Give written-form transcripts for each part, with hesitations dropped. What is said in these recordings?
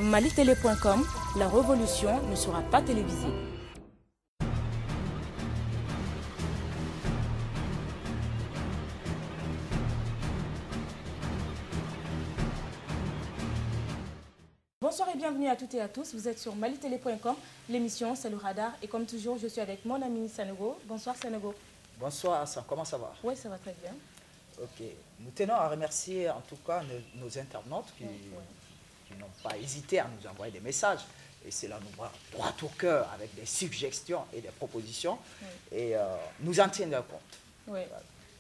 malitélé.com, la révolution ne sera pas télévisée. Bonsoir et bienvenue à toutes et à tous. Vous êtes sur malitélé.com. L'émission, c'est le radar. Et comme toujours, je suis avec mon ami Sanogo. Bonsoir Sanogo. Bonsoir Hassan, comment ça va? Oui, ça va très bien. Ok. Nous tenons à remercier en tout cas nos internautes qui n'ont pas hésité à nous envoyer des messages. Et cela nous va droit au cœur avec des suggestions et des propositions. Oui. Et nous en tiendrons compte. Oui.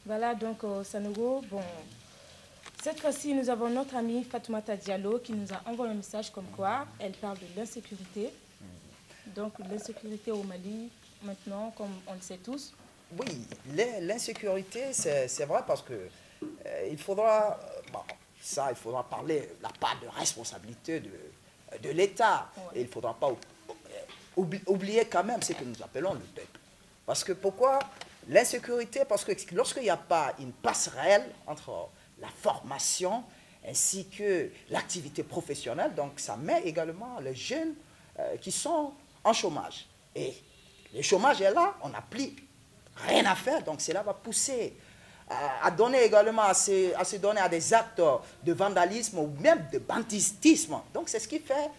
Voilà, donc Sanogo, bon, cette fois-ci, nous avons notre amie Fatoumata Diallo qui nous a envoyé un message comme quoi elle parle de l'insécurité. Donc l'insécurité au Mali, maintenant, comme on le sait tous. Oui, l'insécurité, c'est vrai parce que il faudra parler la part de responsabilité de l'État. Ouais. Et il ne faudra pas oublier quand même ce que nous appelons le peuple. Parce que pourquoi l'insécurité? Parce que lorsqu'il n'y a pas une passerelle entre la formation ainsi que l'activité professionnelle, donc ça met également les jeunes qui sont en chômage. Et le chômage est là, on n'a plus rien à faire, donc cela va pousser à donner également, à se donner à des actes de vandalisme ou même de banditisme. Donc c'est ce qui fait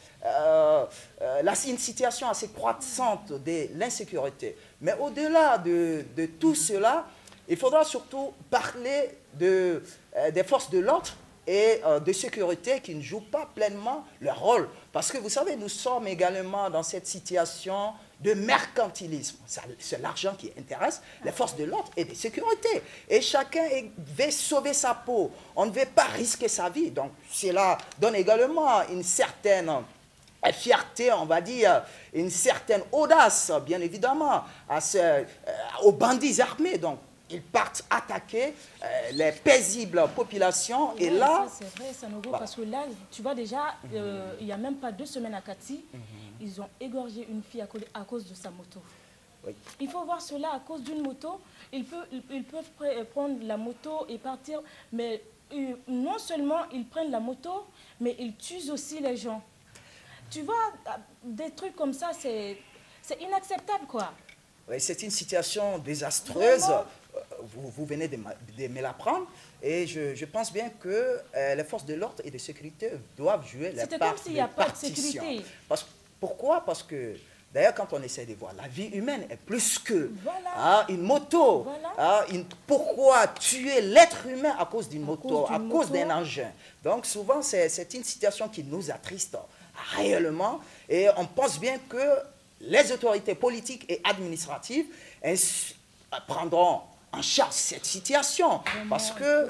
une situation assez croissante de l'insécurité. Mais au-delà de tout cela, il faudra surtout parler des forces de l'ordre et de sécurité qui ne jouent pas pleinement leur rôle. Parce que vous savez, nous sommes également dans cette situation de mercantilisme. C'est l'argent qui intéresse les forces de l'ordre et de sécurité. Et chacun veut sauver sa peau. On ne veut pas risquer sa vie. Donc cela donne également une certaine fierté, on va dire, une certaine audace, bien évidemment, aux bandits armés. Donc, ils partent attaquer les paisibles populations. Oui, et là... c'est vrai, Sanogo, parce que là, tu vois déjà, il n'y a même pas 2 semaines à Kati, ils ont égorgé une fille à cause de sa moto. Oui. Il faut voir cela à cause d'une moto. Ils peuvent prendre la moto et partir, mais non seulement ils prennent la moto, mais ils tuent aussi les gens. Tu vois, des trucs comme ça, c'est inacceptable, quoi. Oui, c'est une situation désastreuse. Vraiment? Vous venez de me l'apprendre. Et je pense bien que les forces de l'ordre et de sécurité doivent jouer la part de partition. C'était comme s'il n'y a pas de sécurité. Pourquoi? Parce que, d'ailleurs, quand on essaie de voir, la vie humaine est plus que une moto. Voilà. Pourquoi tuer l'être humain à cause d'une moto, à cause d'un engin? Donc, souvent, c'est une situation qui nous attriste réellement. Et on pense bien que les autorités politiques et administratives prendront en charge cette situation. Parce que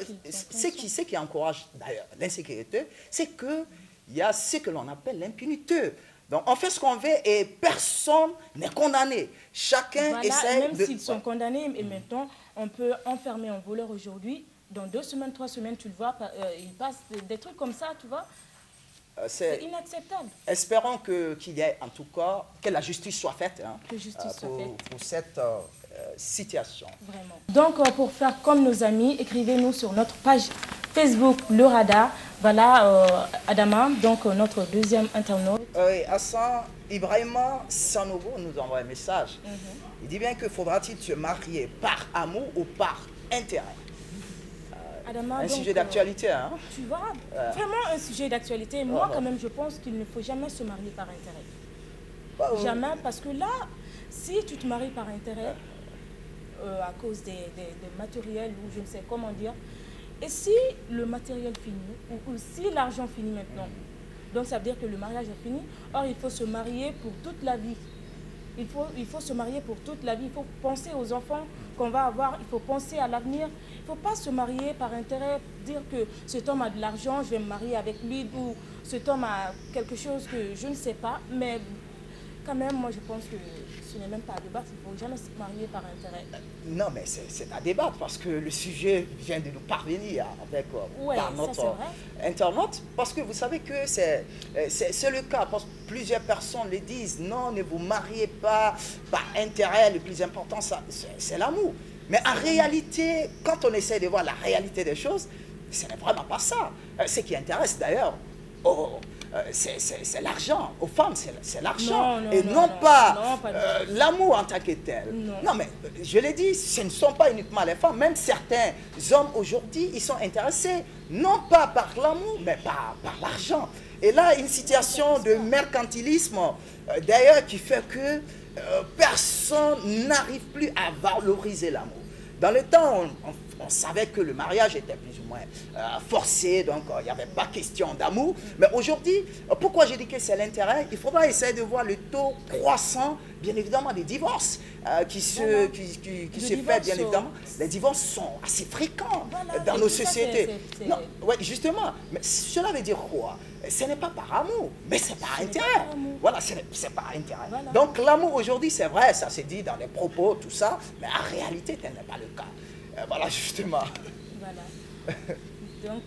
ce qui encourage d'ailleurs l'insécurité, c'est qu'il y a ce que l'on appelle l'impunité. Donc on fait ce qu'on veut et personne n'est condamné. Chacun essaie même s'ils sont condamnés, et maintenant on peut enfermer un voleur aujourd'hui, dans 2 semaines, 3 semaines, tu le vois, il passe des trucs comme ça, tu vois. C'est inacceptable. Espérons qu'il y ait en tout cas, que la justice soit faite pour cette situation. Vraiment. Donc pour faire comme nos amis, écrivez-nous sur notre page Facebook Le Radar. Voilà Adama, donc notre deuxième internaute. Hassan Ibrahima Sanogo nous envoie un message. Il dit bien que faudra-t-il se marier par amour ou par intérêt? Adama, un sujet d'actualité, hein? Tu vois, vraiment un sujet d'actualité. Moi, quand même, je pense qu'il ne faut jamais se marier par intérêt. Jamais, parce que là, si tu te maries par intérêt, à cause des matériels, ou je ne sais comment dire, et si le matériel finit, ou si l'argent finit maintenant, donc ça veut dire que le mariage est fini. Or, il faut se marier pour toute la vie. Il faut se marier pour toute la vie. Il faut penser aux enfants qu'on va avoir. Il faut penser à l'avenir. Il ne faut pas se marier par intérêt, dire que cet homme a de l'argent, je vais me marier avec lui, ou cet homme a quelque chose que je ne sais pas. Mais quand même, moi, je pense que ce n'est même pas à débattre. Il ne faut jamais se marier par intérêt. Non, mais c'est à débattre parce que le sujet vient de nous parvenir avec notre internaute. Parce que vous savez que c'est le cas. Parce que plusieurs personnes le disent. Non, ne vous mariez pas par intérêt. Le plus important, c'est l'amour. Mais en réalité, quand on essaie de voir la réalité des choses, ce n'est vraiment pas ça. Ce qui intéresse d'ailleurs c'est l'argent. Aux femmes, c'est l'argent. Et non pas l'amour en tant que tel. Non, mais je l'ai dit, ce ne sont pas uniquement les femmes. Même certains hommes aujourd'hui, ils sont intéressés, non pas par l'amour, mais par l'argent. Et là, une situation de mercantilisme, d'ailleurs, qui fait que personne n'arrive plus à valoriser l'amour. Dans le temps, on savait que le mariage était plus ou moins forcé, donc il n'y avait pas question d'amour. Mais aujourd'hui, pourquoi j'ai dit que c'est l'intérêt? Il faudra essayer de voir le taux croissant, bien évidemment, des divorces qui se fait, bien évidemment. Les divorces sont assez fréquents dans nos sociétés. Non, ouais, justement, mais cela veut dire quoi? Ce n'est pas par amour, mais c'est par intérêt. Voilà, c'est par intérêt. Voilà. Donc l'amour aujourd'hui, c'est vrai, ça s'est dit dans les propos, tout ça, mais en réalité, tel n'est pas le cas. Voilà, justement. Voilà. Donc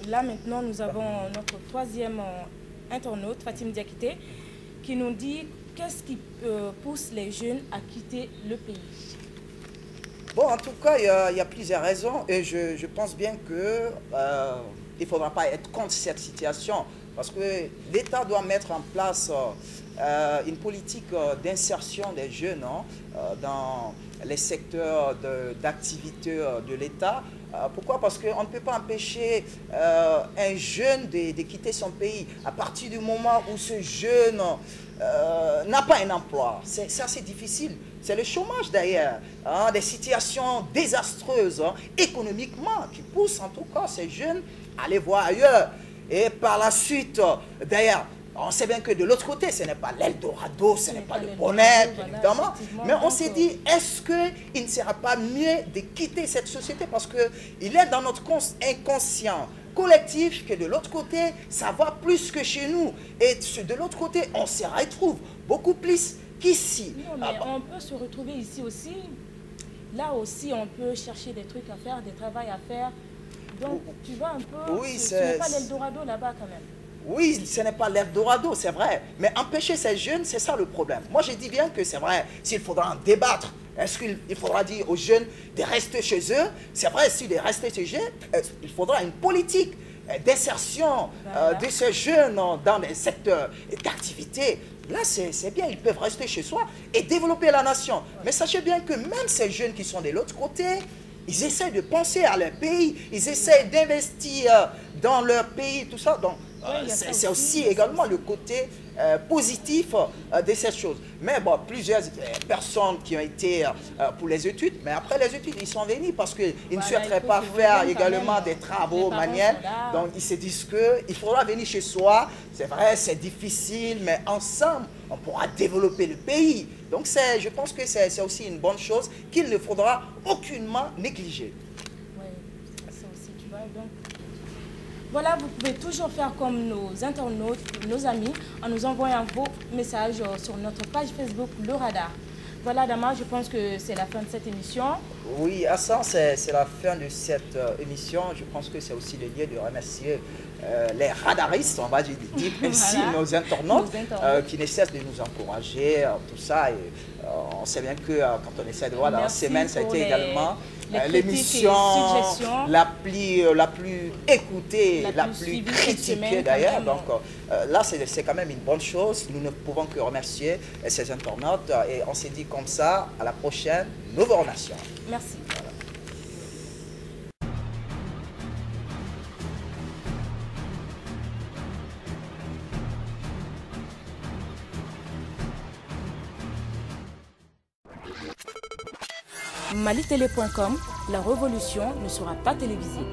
là, maintenant, nous avons notre troisième internaute, Fatim Diakité, qui nous dit qu'est-ce qui pousse les jeunes à quitter le pays. Bon, en tout cas, il y a plusieurs raisons et je pense bien que il ne faudra pas être contre cette situation parce que l'État doit mettre en place une politique d'insertion des jeunes dans les secteurs d'activité de l'État. Pourquoi? Parce qu'on ne peut pas empêcher un jeune de quitter son pays à partir du moment où ce jeune n'a pas un emploi. C'est assez difficile. C'est le chômage d'ailleurs, des situations désastreuses économiquement qui poussent en tout cas ces jeunes à aller voir ailleurs. Et par la suite, d'ailleurs, on sait bien que de l'autre côté, ce n'est pas l'Eldorado, ce n'est pas le bonheur, bien évidemment. Mais on s'est dit, est-ce qu'il ne sera pas mieux de quitter cette société? Parce qu'il est dans notre inconscient collectif que de l'autre côté, ça va plus que chez nous. Et de l'autre côté, on se retrouve beaucoup plus qu'ici. Non, mais on peut se retrouver ici aussi. Là aussi, on peut chercher des trucs à faire, des travaux à faire. Donc, tu vois un peu, oui, ce n'est pas l'Eldorado là-bas quand même. Oui, ce n'est pas l'Eldorado, c'est vrai. Mais empêcher ces jeunes, c'est ça le problème. Moi, je dis bien que c'est vrai, s'il faudra en débattre, est-ce qu'il faudra dire aux jeunes de rester chez eux? C'est vrai, s'ils de rester chez eux, il faudra une politique d'insertion de ces jeunes dans les secteurs d'activité. Là, c'est bien, ils peuvent rester chez soi et développer la nation. Mais sachez bien que même ces jeunes qui sont de l'autre côté, ils essaient de penser à leur pays, ils essaient d'investir dans leur pays, tout ça. Donc, c'est aussi également le côté positif de cette chose. Mais bon, plusieurs personnes qui ont été pour les études, mais après les études, ils sont venus parce qu'ils ne souhaiteraient pas faire également des travaux manuels. Donc, ils se disent qu'il faudra venir chez soi. C'est vrai, c'est difficile, mais ensemble, on pourra développer le pays. Donc, je pense que c'est aussi une bonne chose qu'il ne faudra aucunement négliger. Oui, ça aussi, tu vois. Donc, voilà, vous pouvez toujours faire comme nos internautes, nos amis, en nous envoyant vos messages sur notre page Facebook, Le Radar. Voilà, Dama, je pense que c'est la fin de cette émission. Oui, Hassan, c'est la fin de cette émission. Je pense que c'est aussi le lieu de remercier les radaristes, on va dire ainsi, voilà. nos internautes qui ne cessent de nous encourager, tout ça. Et, on sait bien que quand on essaie de voir dans la semaine, ça a été également l'émission la plus écoutée, la plus critiquée d'ailleurs. Donc là, c'est quand même une bonne chose. Nous ne pouvons que remercier ces internautes et on s'est dit comme ça, à la prochaine, nous vous remercions. Merci. Voilà. Malitélé.com, la révolution ne sera pas télévisée.